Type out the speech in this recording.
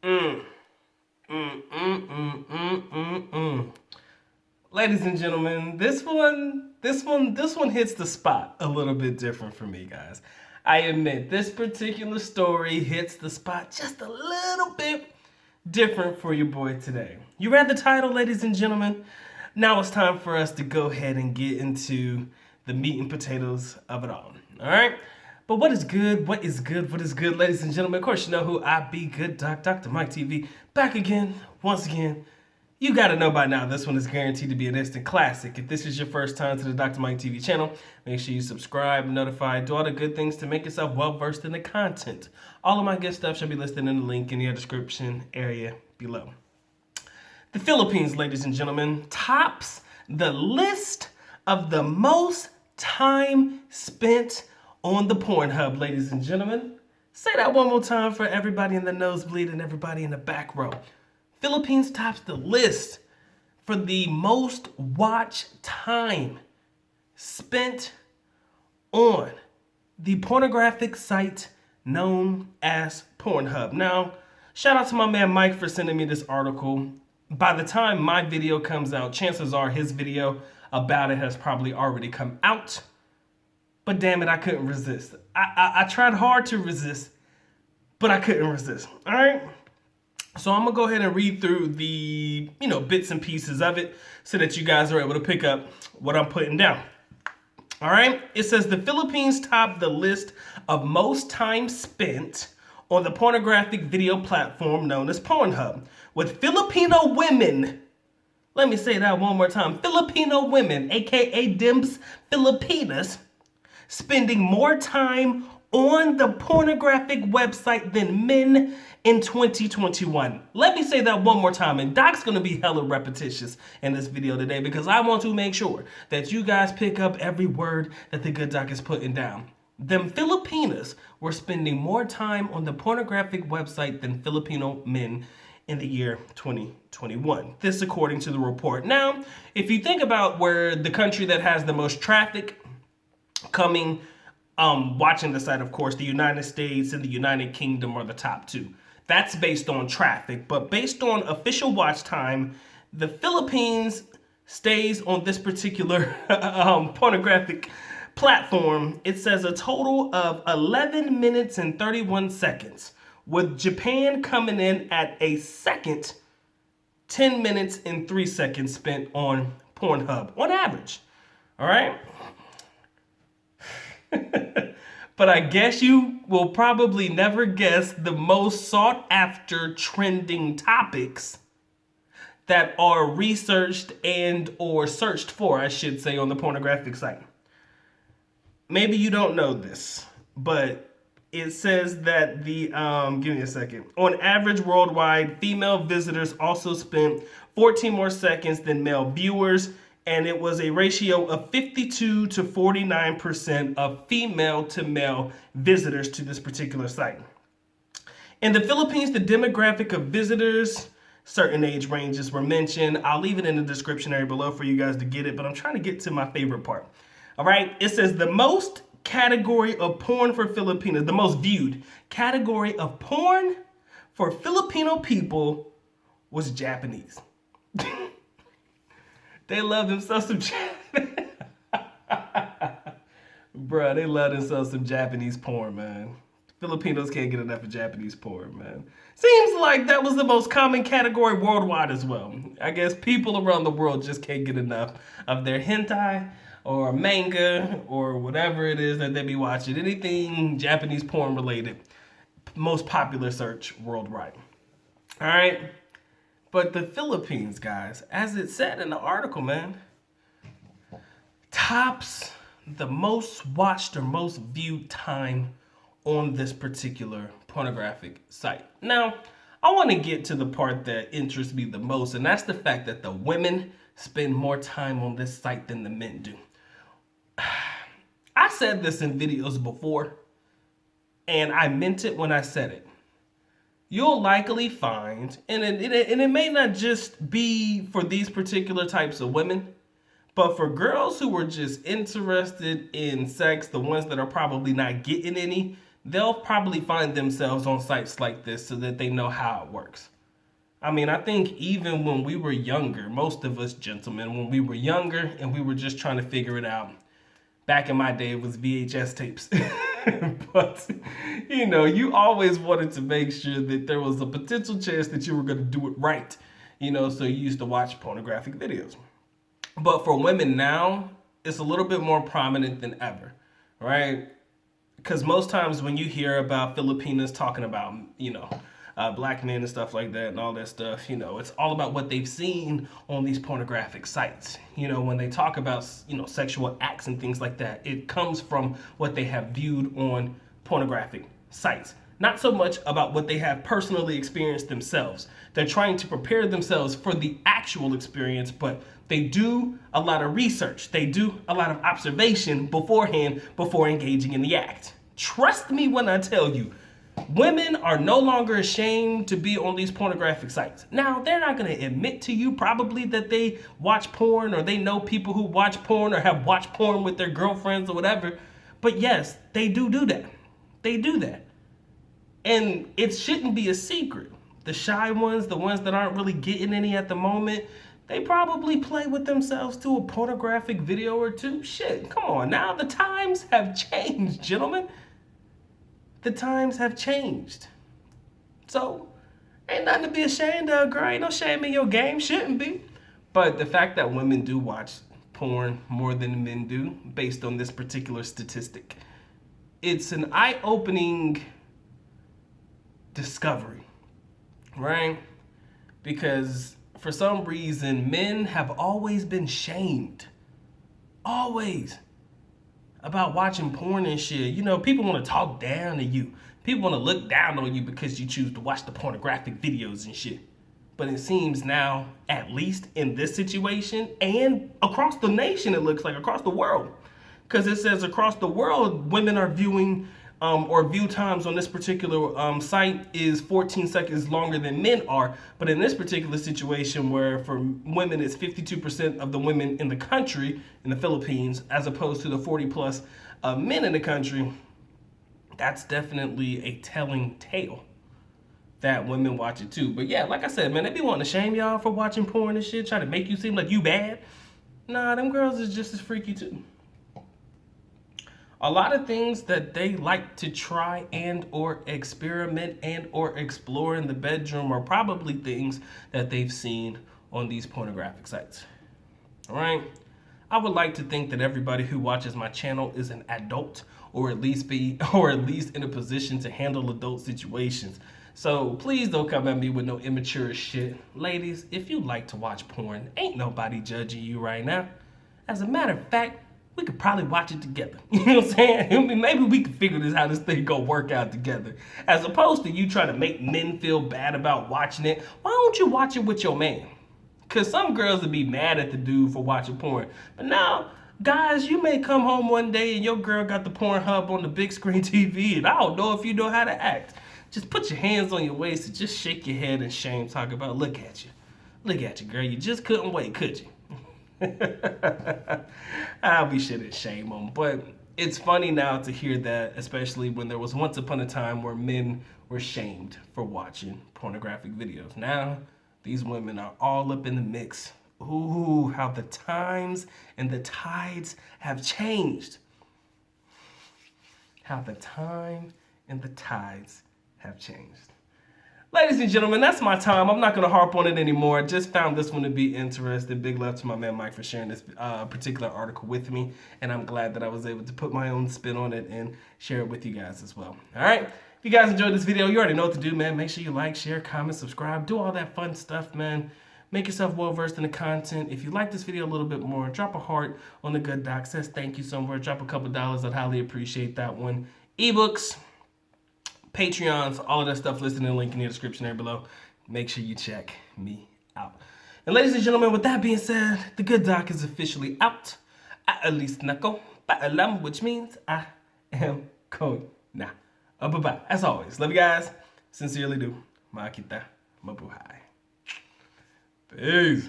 Mm, mm, mm, mm, mm, mm, mm. Ladies and gentlemen, this one hits the spot a little bit different for me, guys. I admit this particular story hits the spot just a little bit different for your boy today. You read the title, ladies and gentlemen? Now it's time for us to go ahead and get into the meat and potatoes of it all. All right? But what is good? What is good? What is good, ladies and gentlemen? Of course, you know who I be, Good Doc, Dr. Mike TV, back again, once again. You gotta know by now, this one is guaranteed to be an instant classic. If this is your first time to the Dr. Mike TV channel, make sure you subscribe, notify, do all the good things to make yourself well versed in the content. All of my good stuff shall be listed in the link in the description area below. The Philippines, ladies and gentlemen, tops the list of the most time spent on the Pornhub, ladies and gentlemen. Say that one more time for everybody in the nosebleed and everybody in the back row. Philippines tops the list for the most watch time spent on the pornographic site known as Pornhub. Now, shout out to my man Mike for sending me this article. By the time my video comes out, chances are his video about it has probably already come out. But damn it, I couldn't resist. I tried hard to resist, but I couldn't resist. All right? So I'm gonna go ahead and read through the, bits and pieces of it so that you guys are able to pick up what I'm putting down. All right, it says the Philippines top the list of most time spent on the pornographic video platform known as Pornhub, with Filipino women. Let me say that one more time. Filipino women, aka Dims Filipinas, spending more time on the pornographic website than men in 2021. Let me say that one more time, and Doc's gonna be hella repetitious in this video today because I want to make sure that you guys pick up every word that the good Doc is putting down. Them Filipinas were spending more time on the pornographic website than Filipino men in the year 2021. This according to the report. Now, if you think about where the country that has the most traffic coming watching the site, of course, the United States and the United Kingdom are the top two. That's based on traffic, but based on official watch time, the Philippines stays on this particular pornographic platform. It says a total of 11 minutes and 31 seconds, with Japan coming in at a second 10 minutes and 3 seconds spent on Pornhub on average. All right? But I guess you will probably never guess the most sought after trending topics that are researched and or searched for, I should say, on the pornographic site. Maybe you don't know this, but it says that give me a second. On average worldwide, female visitors also spent 14 more seconds than male viewers, and it was a ratio of 52 to 49% of female to male visitors to this particular site. In the Philippines, the demographic of visitors, certain age ranges were mentioned. I'll leave it in the description area below for you guys to get it, but I'm trying to get to my favorite part. All right, it says the most category of porn for Filipinos, the most viewed category of porn for Filipino people was Japanese. They love themselves some Bruh, they love themselves some Japanese porn, man. Filipinos can't get enough of Japanese porn, man. Seems like that was the most common category worldwide as well. I guess people around the world just can't get enough of their hentai or manga or whatever it is that they be watching. Anything Japanese porn related. Most popular search worldwide. All right. But the Philippines, guys, as it said in the article, man, tops the most watched or most viewed time on this particular pornographic site. Now, I want to get to the part that interests me the most, and that's the fact that the women spend more time on this site than the men do. I said this in videos before, and I meant it when I said it. You'll likely find, and it may not just be for these particular types of women, but for girls who are just interested in sex, the ones that are probably not getting any, they'll probably find themselves on sites like this so that they know how it works. I mean, I think even when we were younger, most of us gentlemen, when we were younger and we were just trying to figure it out, back in my day, it was VHS tapes. But, you always wanted to make sure that there was a potential chance that you were going to do it right. So you used to watch pornographic videos. But for women now, it's a little bit more prominent than ever, right? Because most times when you hear about Filipinas talking about, black men and stuff like that and all that stuff, it's all about what they've seen on these pornographic sites. When they talk about, sexual acts and things like that, it comes from what they have viewed on pornographic sites. Not so much about what they have personally experienced themselves. They're trying to prepare themselves for the actual experience, but they do a lot of research. They do a lot of observation beforehand before engaging in the act. Trust me when I tell you, women are no longer ashamed to be on these pornographic sites. Now, they're not going to admit to you probably that they watch porn or they know people who watch porn or have watched porn with their girlfriends or whatever. But yes, they do that. They do that. And it shouldn't be a secret. The shy ones, the ones that aren't really getting any at the moment, they probably play with themselves to a pornographic video or two. Shit, come on now. The times have changed, gentlemen. The times have changed. So, ain't nothing to be ashamed of, girl. Ain't no shame in your game. Shouldn't be. But the fact that women do watch porn more than men do, based on this particular statistic, it's an eye-opening discovery, right? Because for some reason, men have always been shamed. Always. About watching porn and shit. People want to talk down to you. People want to look down on you because you choose to watch the pornographic videos and shit. But it seems now, at least in this situation, and across the nation, it looks like, across the world. Because it says across the world, women are viewing, or view times on this particular site is 14 seconds longer than men are. But in this particular situation, where for women it's 52% of the women in the country, in the Philippines, as opposed to the 40 plus men in the country, that's definitely a telling tale that women watch it too. But yeah, like I said, man, they be wanting to shame y'all for watching porn and shit, try to make you seem like you bad. Nah, them girls is just as freaky too. A lot of things that they like to try and or experiment and or explore in the bedroom are probably things that they've seen on these pornographic sites. All right? I would like to think that everybody who watches my channel is an adult or at least in a position to handle adult situations. So please don't come at me with no immature shit. Ladies, if you like to watch porn, ain't nobody judging you right now. As a matter of fact, we could probably watch it together. You know what I'm saying? I mean, maybe we could figure this how this thing go work out together. As opposed to you trying to make men feel bad about watching it. Why don't you watch it with your man? Because some girls would be mad at the dude for watching porn. But now, guys, you may come home one day and your girl got the Pornhub on the big screen TV, and I don't know if you know how to act. Just put your hands on your waist and just shake your head in shame. Talk about, look at you. Look at you, girl. You just couldn't wait, could you? We shouldn't shame them, but it's funny now to hear that, especially when there was once upon a time where men were shamed for watching pornographic videos. Now these women are all up in the mix. Ooh, how the times and the tides have changed. How the time and the tides have changed. Ladies and gentlemen, that's my time. I'm not going to harp on it anymore. I just found this one to be interesting. Big love to my man Mike for sharing this particular article with me. And I'm glad that I was able to put my own spin on it and share it with you guys as well. All right? If you guys enjoyed this video, you already know what to do, man. Make sure you like, share, comment, subscribe. Do all that fun stuff, man. Make yourself well-versed in the content. If you like this video a little bit more, drop a heart on the good doc. Says thank you somewhere. Drop a couple dollars. I'd highly appreciate that one. Ebooks, Patreons, all of that stuff listed in the link in the description there below. Make sure you check me out. And ladies and gentlemen, with that being said, the good doc is officially out. At least nako paalam, which means I am going now. Bye-bye. As always, love you guys. Sincerely do. Makita. Mabuhay. Peace.